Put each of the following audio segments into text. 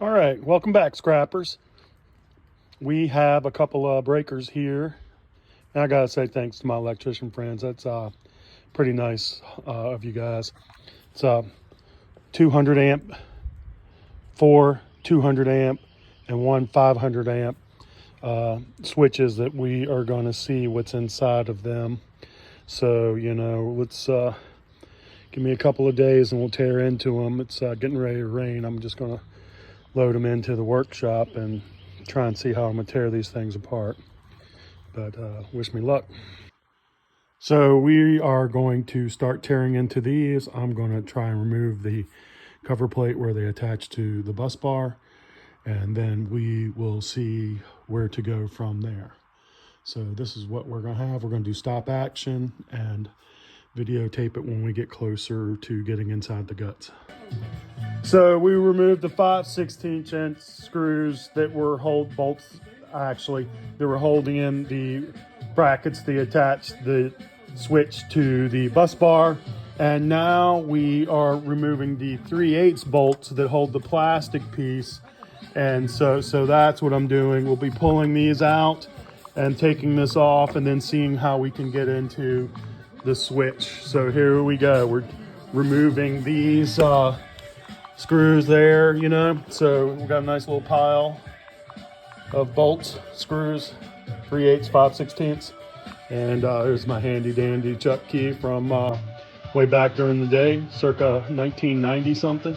All right, welcome back, scrappers. We have a couple of breakers here. And I gotta say thanks to my electrician friends. That's pretty nice of you guys. It's 200 amp, 4 200 amp, and 1 500 amp switches that we are gonna see what's inside of them. So, let's give me a couple of days and we'll tear into them. It's getting ready to rain. I'm just gonna load them into the workshop and try and see how I'm gonna tear these things apart. But wish me luck. So we are going to start tearing into these. I'm going to try and remove the cover plate where they attach to the bus bar, and then we will see where to go from there. So this is what we're going to have. We're going to do stop action and videotape it when we get closer to getting inside the guts. So we removed the 5/16 inch screws that were bolts that were holding in the brackets that attached the switch to the bus bar. And now we are removing the 3/8 bolts that hold the plastic piece. And so that's what I'm doing. We'll be pulling these out and taking this off and then seeing how we can get into the switch. So here we go. We're removing these screws there, so we've got a nice little pile of bolts, screws, 3/8, 5/16. And here's my handy dandy chuck key from way back during the day, circa 1990 something.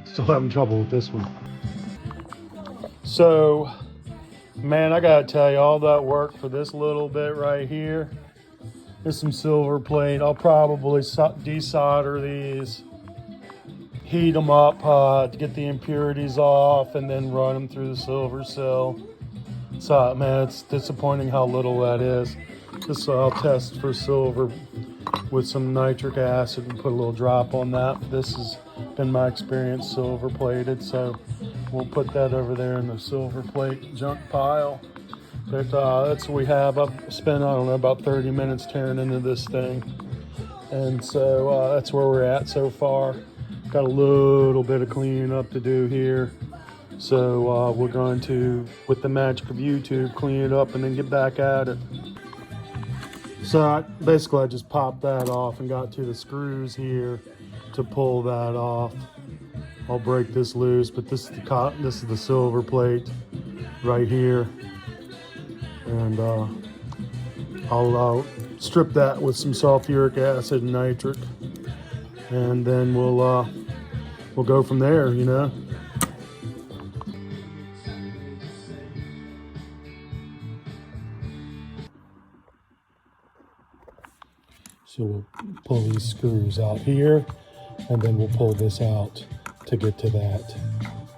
Still having trouble with this one. So, man, I gotta tell you, all that work for this little bit right here. There's some silver plate. I'll probably desolder these, heat them up to get the impurities off, and then run them through the silver sill. So, man, it's disappointing how little that is. This I'll test for silver with some nitric acid and put a little drop on that. This has been my experience, silver plated, so we'll put that over there in the silver plate junk pile. But that's what we have. I've spent, I don't know, about 30 minutes tearing into this thing. And so that's where we're at so far. Got a little bit of cleaning up to do here. So we're going to, with the magic of YouTube, clean it up and then get back at it. So basically I just popped that off and got to the screws here to pull that off. I'll break this loose, but this is the silver plate right here. And I'll strip that with some sulfuric acid and nitric. And then we'll go from there, So we'll pull these screws out here, and then we'll pull this out to get to that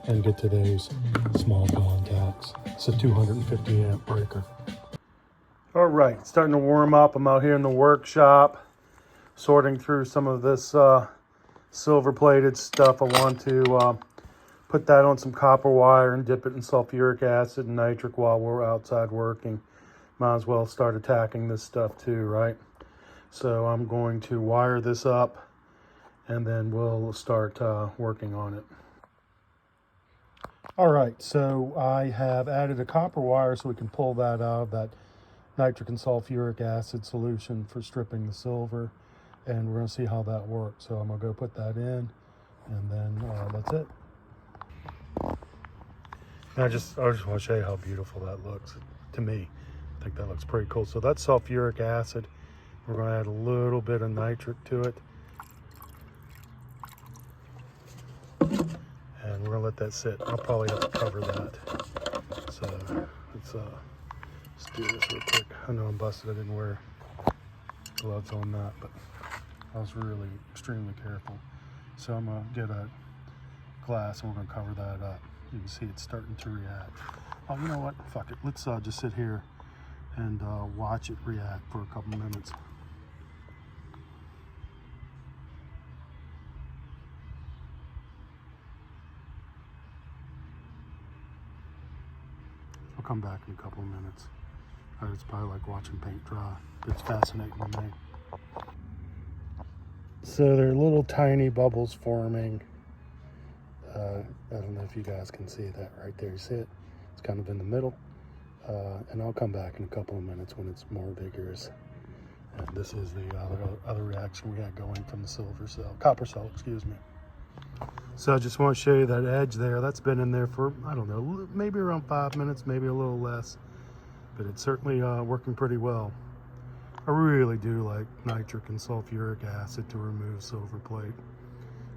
and get to those small contacts. It's a 250 amp breaker. All right, it's starting to warm up. I'm out here in the workshop sorting through some of this silver plated stuff. I want to put that on some copper wire and dip it in sulfuric acid and nitric while we're outside working. Might as well start attacking this stuff too, right? So I'm going to wire this up and then we'll start working on it. All right, so I have added a copper wire so we can pull that out of that nitric and sulfuric acid solution for stripping the silver, and we're going to see how that works. So I'm going to go put that in, and then that's it. And I just want to show you how beautiful that looks to me. I think that looks pretty cool. So that's sulfuric acid. We're going to add a little bit of nitric to it. And we're going to let that sit. I'll probably have to cover that. So it's Let's do this real quick. I know I'm busted. I didn't wear gloves on that, but I was really extremely careful. So I'm gonna get a glass and we're gonna cover that up. You can see it's starting to react. Oh, you know what? Fuck it. Let's just sit here and watch it react for a couple minutes. I'll come back in a couple of minutes. It's probably like watching paint dry. It's fascinating to me. So there are little tiny bubbles forming. I don't know if you guys can see that right there. You see it? It's kind of in the middle. And I'll come back in a couple of minutes when it's more vigorous. And this is the other reaction we got going from the copper cell, excuse me. So I just want to show you that edge there. That's been in there for, I don't know, maybe around 5 minutes, maybe a little less. But it's certainly working pretty well. I really do like nitric and sulfuric acid to remove silver plate.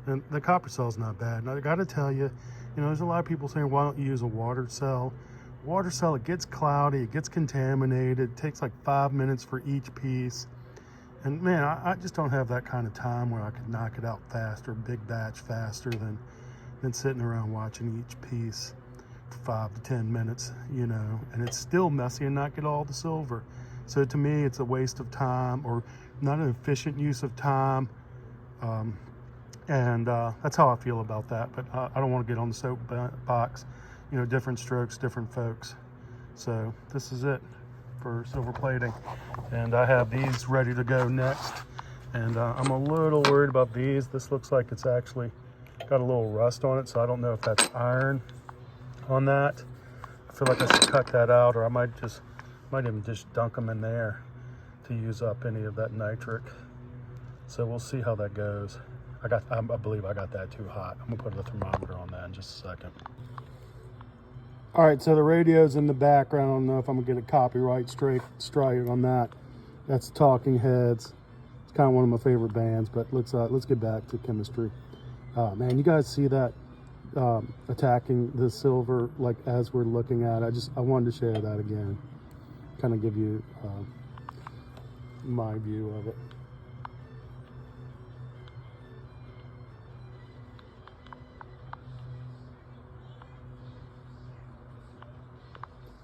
And the copper cell's not bad. And I gotta tell you, there's a lot of people saying, why don't you use a water cell? Water cell, it gets cloudy, it gets contaminated, it takes like 5 minutes for each piece. And man, I just don't have that kind of time where I could knock it out faster, big batch faster than sitting around watching each piece for 5 to 10 minutes, and it's still messy and not get all the silver. So to me, it's a waste of time or not an efficient use of time. And that's how I feel about that. But I don't want to get on the soapbox. Different strokes, different folks. So this is it for silver plating. And I have these ready to go next. And I'm a little worried about these. This looks like it's actually got a little rust on it. So I don't know if that's iron on that. I feel like I should cut that out, or I might even just dunk them in there to use up any of that nitric. So we'll see how that goes. I believe I got that too hot. I'm gonna put a thermometer on that in just a second. All right, so the radio's in the background. I don't know if I'm gonna get a copyright strike on that. That's Talking Heads. It's kind of one of my favorite bands, but let's get back to chemistry. Man, you guys see that attacking the silver like as we're looking at it? I wanted to share that again, kind of give you my view of it.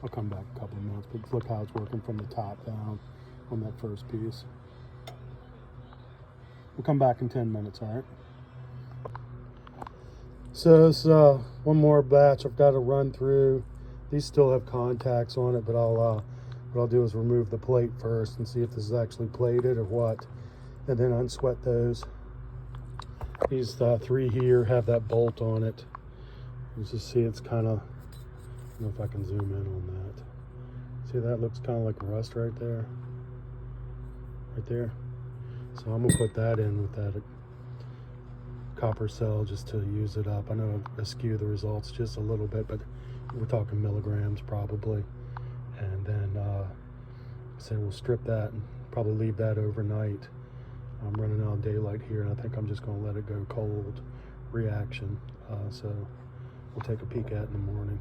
I'll come back a couple of minutes, but look how it's working from the top down on that first piece. We'll come back in 10 minutes, all right? So it's one more batch I've got to run through. These still have contacts on it, but what I'll do is remove the plate first and see if this is actually plated or what, and then unsweat those. These 3 here have that bolt on it. You just see it's kind of, I don't know if I can zoom in on that. See, that looks kind of like rust right there. Right there. So I'm gonna put that in with that copper cell just to use it up. I know I skew the results just a little bit, but we're talking milligrams probably. And then so we'll strip that and probably leave that overnight. I'm running out of daylight here, and I think I'm just gonna let it go cold reaction. So we'll take a peek at it in the morning.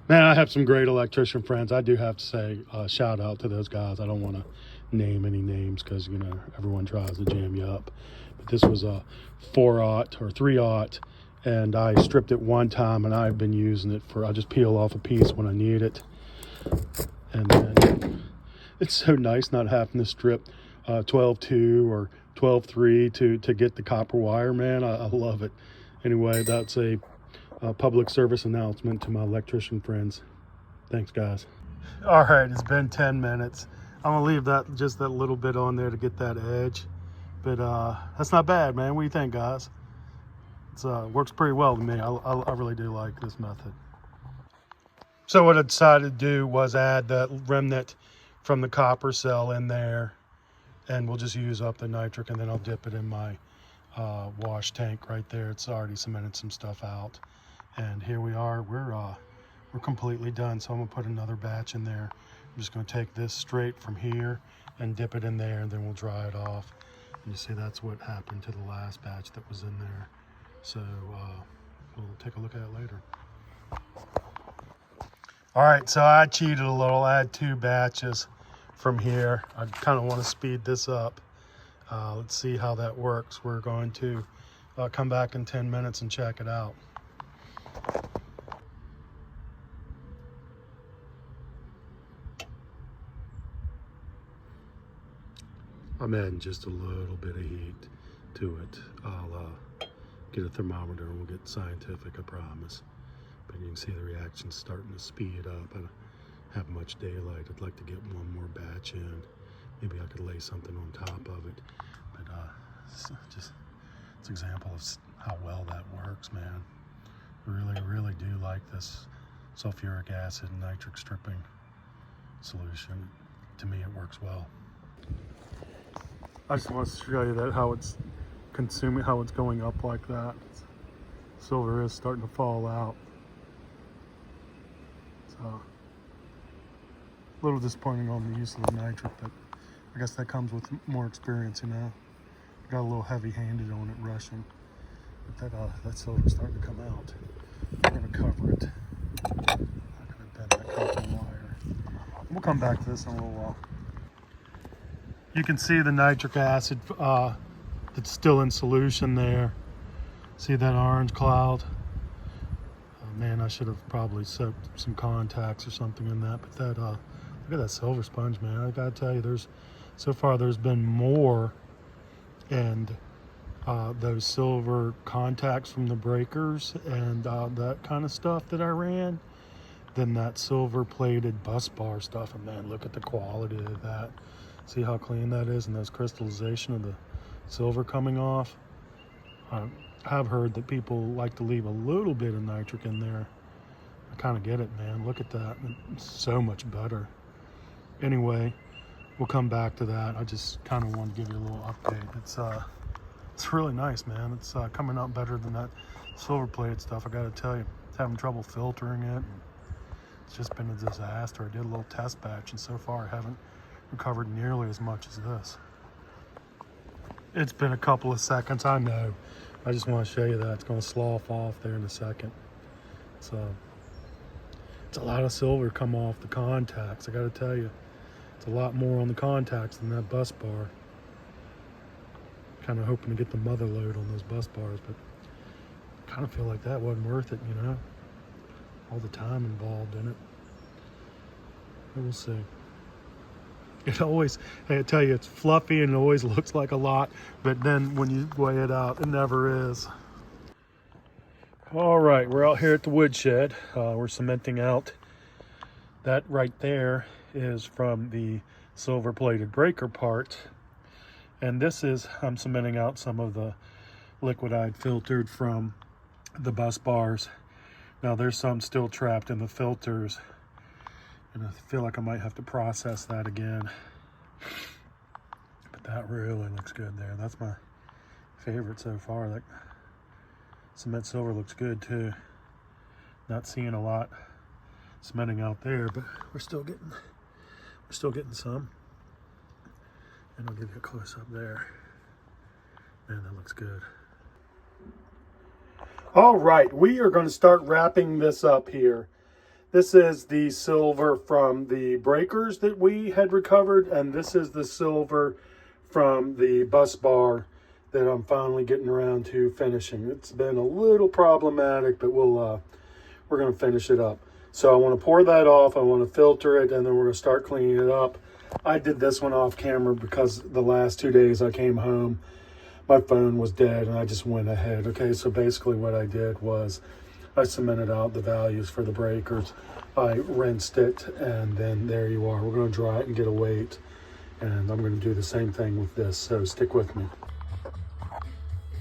Man, I have some great electrician friends. I do have to say, shout out to those guys. I don't want to name any names because, everyone tries to jam you up. But this was a 4/0 or 3/0, and I stripped it one time, and I've been using it I just peel off a piece when I need it. And then it's so nice not having to strip 12/2 or 12/3 to get the copper wire, man. I love it. Anyway, that's a public service announcement to my electrician friends. Thanks, guys. All right, it's been 10 minutes. I'm gonna leave just that little bit on there to get that edge, but that's not bad, man. What do you think, guys? It works pretty well to me. I really do like this method. So what I decided to do was add that remnant from the copper cell in there, and we'll just use up the nitric, and then I'll dip it in my wash tank right there. It's already cemented some stuff out. And here we are, we're completely done. So I'm gonna put another batch in there. I'm just gonna take this straight from here and dip it in there, and then we'll dry it off. And you see that's what happened to the last batch that was in there. So we'll take a look at it later. All right, so I cheated a little. I had 2 batches from here. I kind of want to speed this up. Let's see how that works. We're going to come back in 10 minutes and check it out. I'm adding just a little bit of heat to it. I'll get a thermometer and we'll get scientific, I promise. But you can see the reaction's starting to speed up. I don't have much daylight. I'd like to get one more batch in. Maybe I could lay something on top of it. But it's an example of how well that works, man. Really do like this sulfuric acid and nitric stripping solution. To me, it works well. I just want to show you that how it's consuming, how it's going up like that. Silver is starting to fall out. So a little disappointing on the use of the nitric, but I guess that comes with more experience, you know. Got a little heavy-handed on it rushing, but that silver's starting to come out. We're gonna cover it. I'm gonna bend that copper wire. We'll come back to this in a little while. You can see the nitric acid that's still in solution there. See that orange cloud? Man, I should have probably soaked some contacts or something in that. But that, look at that silver sponge, man. I gotta tell you, so far there's been more and those silver contacts from the breakers and that kind of stuff that I ran than that silver plated bus bar stuff. And man, look at the quality of that. See how clean that is, and those crystallization of the silver coming off. I have heard that people like to leave a little bit of nitric in there. I kind of get it, man. Look at that. It's so much better. Anyway, we'll come back to that. I just kind of want to give you a little update. It's really nice, man. It's coming out better than that silver plated stuff. I got to tell you, it's having trouble filtering it. It's just been a disaster. I did a little test batch, and so far I haven't recovered nearly as much as this. It's been a couple of seconds, I know. I just want to show you that. It's going to slough off there in a second. So it's a lot of silver come off the contacts. I got to tell you, it's a lot more on the contacts than that bus bar. Kind of hoping to get the mother load on those bus bars, but I kind of feel like that wasn't worth it, you know? All the time involved in it. But we'll see. It always, I tell you, it's fluffy and it always looks like a lot, but then when you weigh it out, it never is. All right, we're out here at the woodshed. We're cementing out. That right there is from the silver plated breaker part. And this is, I'm cementing out some of the liquid I'd filtered from the bus bars. Now there's some still trapped in the filters, and I feel like I might have to process that again. But that really looks good there. That's my favorite so far. That cement silver looks good too. Not seeing a lot cementing out there, but we're still getting some. And I'll give you a close up there. Man, that looks good. All right, we are going to start wrapping this up here. This is the silver from the breakers that we had recovered, and this is the silver from the bus bar that I'm finally getting around to finishing. It's been a little problematic, but we're going to finish it up. So I want to pour that off, I want to filter it, and then we're going to start cleaning it up. I did this one off camera because the last 2 days I came home, my phone was dead, and I just went ahead. Okay, so basically what I did was I cemented out the values for the breakers. I rinsed it, and then there you are. We're going to dry it and get a weight, and I'm going to do the same thing with this, so stick with me.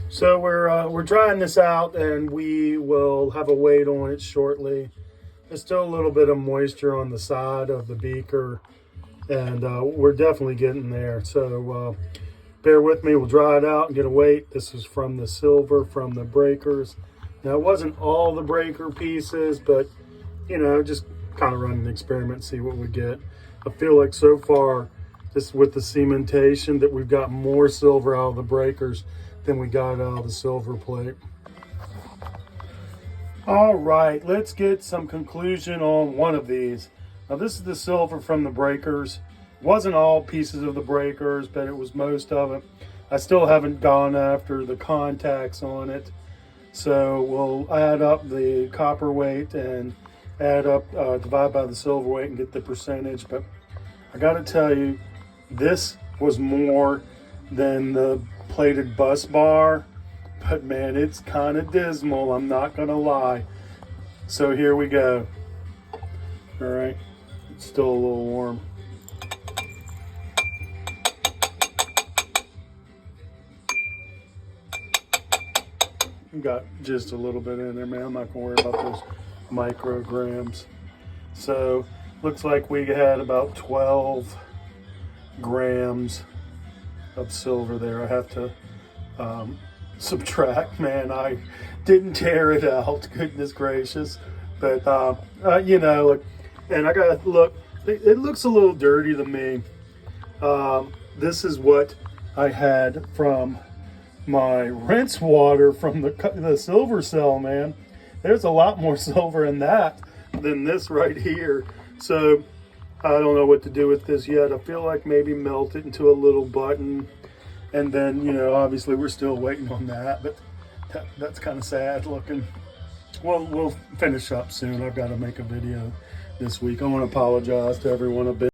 So we're drying this out, and we will have a weight on it shortly. There's still a little bit of moisture on the side of the beaker, and we're definitely getting there. So bear with me. We'll dry it out and get a weight. This is from the silver from the breakers. Now, it wasn't all the breaker pieces, but, you know, just kind of run an experiment, see what we get. I feel like so far, just with the cementation, that we've got more silver out of the breakers than we got out of the silver plate. All right, let's get some conclusion on one of these. Now this is the silver from the breakers. It wasn't all pieces of the breakers, but it was most of it. I still haven't gone after the contacts on it. So we'll add up the copper weight and add up, divide by the silver weight and get the percentage. But I gotta tell you, this was more than the plated bus bar. But man, it's kind of dismal, I'm not gonna lie. So here we go. All right, it's still a little warm. Got just a little bit in there, man. I'm not gonna worry about those micrograms. So looks like we had about 12 grams of silver there. I have to subtract, man. I didn't tear it out, goodness gracious. But you know, and I gotta look, it looks a little dirty to me. This is what I had from my rinse water from the silver cell, man. There's a lot more silver in that than this right here. So I don't know what to do with this yet. I feel like maybe melt it into a little button. And then, you know, obviously we're still waiting on that, but that's kind of sad looking. Well, we'll finish up soon. I've got to make a video this week. I want to apologize to everyone a bit.